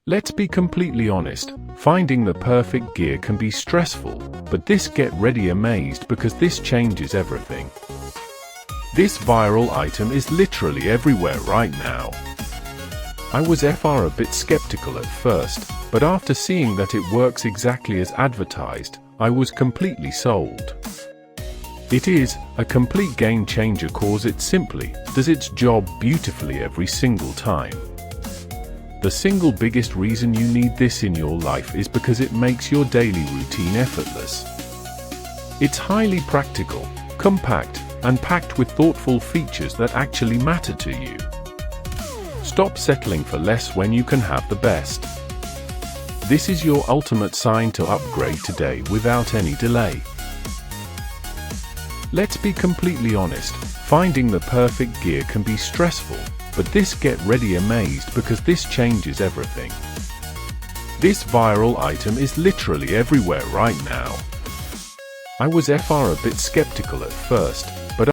Let's be completely honest, finding the perfect gear can be stressful, but this get ready amazed because this changes everything. This viral item is literally everywhere right now. I was a bit skeptical at first, but after seeing that it works exactly as advertised, I was completely sold. It is a complete game changer cause it simply does its job beautifully every single time. The single biggest reason you need this in your life is because it makes your daily routine effortless. It's highly practical, compact, and packed with thoughtful features that actually matter to you. Stop settling for less when you can have the best. This is your ultimate sign to upgrade today without any delay. Let's be completely honest, finding the perfect gear can be stressful, but this get ready amazed because this changes everything. This viral item is literally everywhere right now. I was a bit skeptical at first, but